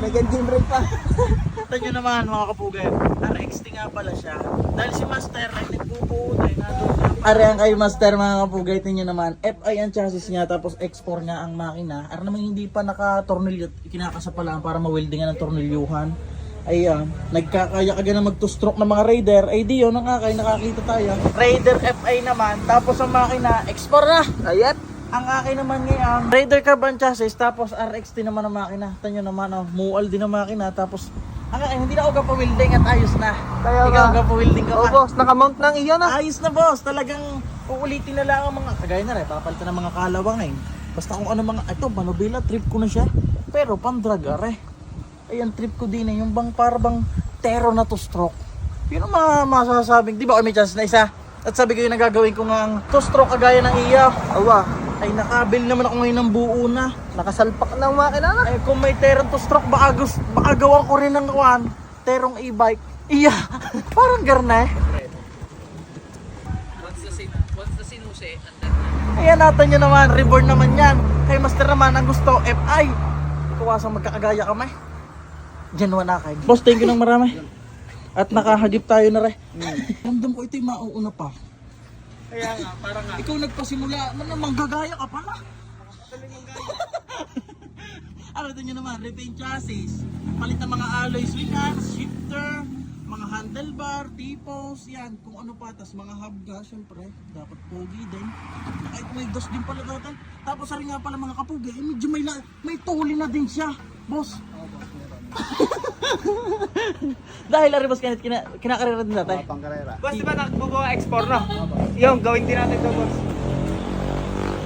Nag-engine brake pa. Ito nyo naman mga kapugay, RXT nga pala siya. Dahil si Master ay nagpupuutay na doon. Arehan kayo Master mga kapugay, tingnan naman. FI ang chassis niya tapos X4 nga ang makina. Ar naman hindi pa naka-tornilyo, kinakasapalan para ma-weldingan ng tornilyuhan. Ayan, nagkakaya-kaya na mag-two-stroke ng mga Raider. Ay di yun, nakakita tayo. Raider FI naman, tapos ang makina X4 na. Ayan. Ang akin naman ngayon, Raider carbon chassis, tapos RXT naman ang makina. Tanyo naman, mual din ang makina, tapos ang akin, hindi na ako gapa-welding at ayos na. Kaya Ikaw nga. gapa-welding ka Oh, pa. boss, naka-mount ng iyon ah. Ayos na boss, talagang uulitin na lang ang mga, kagaya na rin, papalitan ng mga kalawang eh. Basta kung ano mga, ito, Manobila, trip ko na siya. Pero pang-drag are. Ayan, trip ko din eh, yung bang parang Tero na to stroke. Yun ang masasabing, di ba may chance na isa? At sabi ko yung nagagawin ko nga ang to stroke kagaya ng iya. Awa, Ay nakabil naman ako ngayon ng buo na. nakasalpak ng makina na. Eh kung may terong to stroke baka gawa ko rin ng terong e-bike. Iya, parang garna eh. Once the sinuse, Ayan natin nyo naman, reborn naman yan. Kay Master naman ang gusto, FI. Kuwasang magkakagaya kamay. Diyan wala kayo. Boss, thank you ng marami. At nakahagip tayo na rin. Ramdam ko ito yung mauuna pa. kaya nga, parang nga. Ikaw nagpasimula, manggagaya ka pa na. Ano ito nyo naman, repaint chassis. Palit ng mga alloy swing arms, shifter, mga handlebar, tipos, yan. Kung ano pa, tas mga hubga, syempre, dapat pogi din. Kahit may dos din pala datan. Tapos rin nga pala mga kapugi, medyo may tuli na din siya, boss. Dahil ari boss, kinakarera din natin. Pangkarera. Boss, di ba nagbubuha X4 no? Yung, gawin din natin to, boss.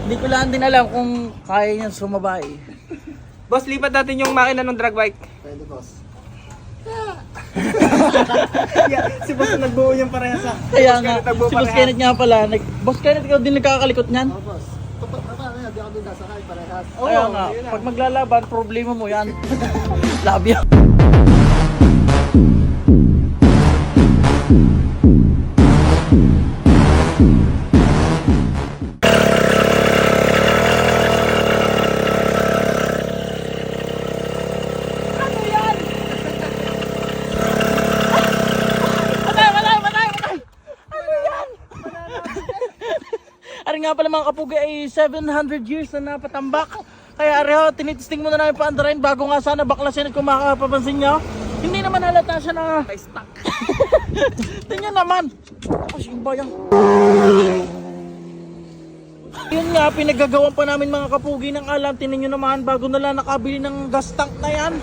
Hindi ko lang din alam kung kaya niya sumabay. Boss, lipat natin yung makina ng drag bike. Pwede, boss. Yeah, si boss nagbuo yung parehas ah. Kaya Boss nga, Kenneth nagbuo si Boss parehas. Kenneth nga pala, Boss Kenneth, ikaw din nagkakalikot niyan? Oh, boss. Tupat na tayo, di ako din nasakay, parehas. Kaya nga, yun na. pag maglalaban, problema mo yan. Labi yan. Ari nga pala mga kapugi ay 700 years na napatambak. Kaya areho, tinitisting muna namin pa andarain bago nga sana baklasin at kung makapapansin nyo. Hindi naman halata siya na May stock. tingnan naman. Kasi yung bayang. Yun nga, pinagagawan pa namin mga kapugi ng alam. Tinan nyo naman bago na lang nakabili ng gas tank na yan.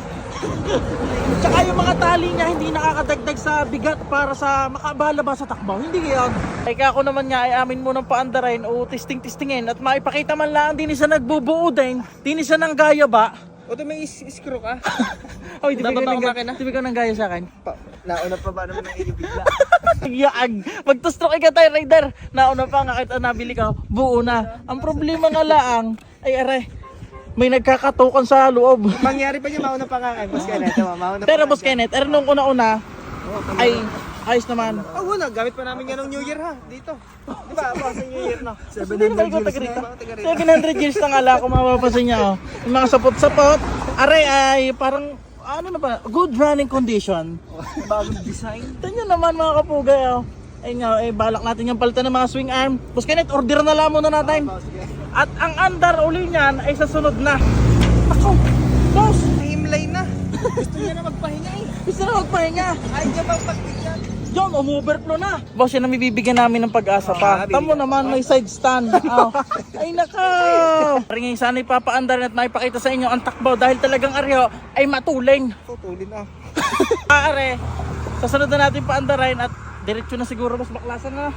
Tsaka yung mga tali niya hindi nakakadagdag sa bigat para sa makabala ba sa takbaw. Hindi yan. Kaya ako naman nga ay amin munang paandarain o testing-testingin at maipakita man lang din siya nagbubuo din. Din siya ng gaya ba? O ito may screw ka? Oy, di ba Dapat ka ako ng makina? di ba ka ng gaya sa akin? Nauna pa ba naman ang inibigla? Yaag. Magtustroke ka tayo, Raider. Nauna pa nga kahit nabili ka, buo na. Ang problema nga laang ay are, may nagkakatukan sa loob. Mangyari pa niya, mauna pa nga kay Boss Kenneth. Mauna pa Pero nga Boss siya. Kenneth, nung una-una ay ayos naman. Ah, wala. Gamit pa namin yan ng New Year ha. Dito. Di ba? Boss, ang New Year no? Hindi naman ikaw taga rito. Taga rito. 700 years na nga lang kung mapapansin niya. Oh. Yung mga sapot-sapot, aray ay parang ano na ba, good running condition. Bagong design. Ito naman mga kapugay. Oh. Ay nga, balak natin yung palitan ng mga swing arm. Boss Kenneth, order na lang muna natin. At ang andar uli niyan ay sa sunod na. Ako, boss, Himlay na. Gusto niya na magpahinga eh. gusto na magpahinga. Ay, niya bang pagbigyan? John, umuoverflow na. Boss, yan ang bibigyan namin ng pag-asa pa. bibigyan. Tamo naman, may side stand. Oh. Ay, naka. Ringin sana ipapaandar at maipakita sa inyo ang takbo dahil talagang aryo ay matuling. Tutulin na. Are, sa sunod na natin paandarin at diretso na siguro mas baklasan na.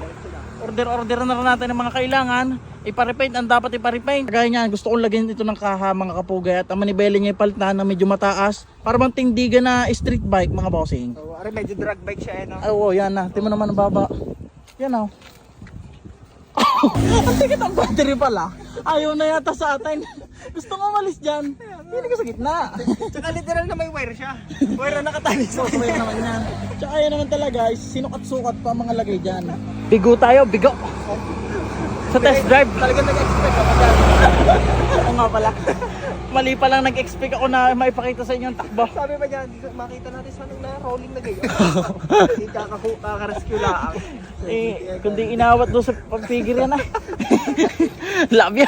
Order na rin natin ng mga kailangan. Iparepaint ang dapat iparepaint. Kagaya niyan, gusto kong lagyan ito ng kaha mga kapugay at ang manibela niya ipalitan na medyo mataas. Para bang tindigan na street bike mga bossing. So, are medyo drag bike siya eh no? Oo, yan na. Tingnan mo naman ang baba. Yan na. Ang tigat ang battery pala. Ayaw na yata sa atin. Gusto nga umalis dyan. Hindi ka sa gitna. Tsaka literal na may wire siya. Wire na nakatali sa So, yun naman yan. Tsaka yan naman talaga, sinukat-sukat pa ang mga lagay dyan. Bigo tayo, bigo. Sa test drive. Talagang nag-expect ako dyan. Oo nga pala. Mali pa lang nag-expect ako na maipakita sa inyo ang takbo. Sabi pa dyan, makita natin sa nung na-rolling na gayon. Hindi kaka-rescue lang. Kundi inawat doon sa pag-figure yan ah. Love ya.